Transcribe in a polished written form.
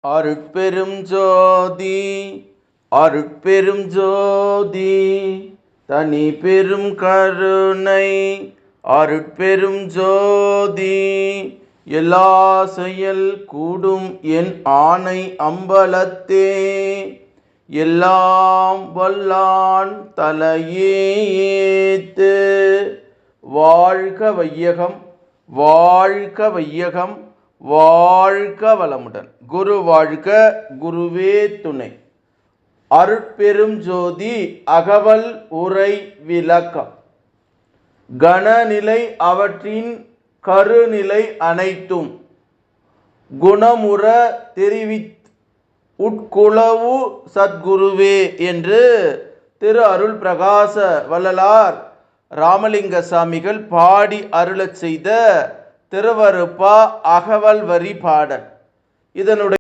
அருட்பெரும் ஜோதி அருட்பெரும் ஜோதி தனி பெரும் கருணை அருட்பெரும் ஜோதி எல்லா செயல் கூடும் என் ஆணை அம்பலத்தே எல்லாம் வல்லான் தலையே ஏத்து. வாழ்க வையகம், வாழ்க வையகம், வாழ்க வளமுடன். குரு வாழ்க, குருவே துணை. அருட்பெரும் ஜோதி அகவல் உரை விளக்கம். கணநிலை அவற்றின் கருநிலை அனைத்தும் குணமுற தெரிவித் உட்குளவு சத்குருவே என்று திரு அருள் பிரகாச வள்ளலார் ராமலிங்க சாமிகள் பாடி அருளச் செய்த திருவருப்பா அகவல் வரி பாடல். இதனுடைய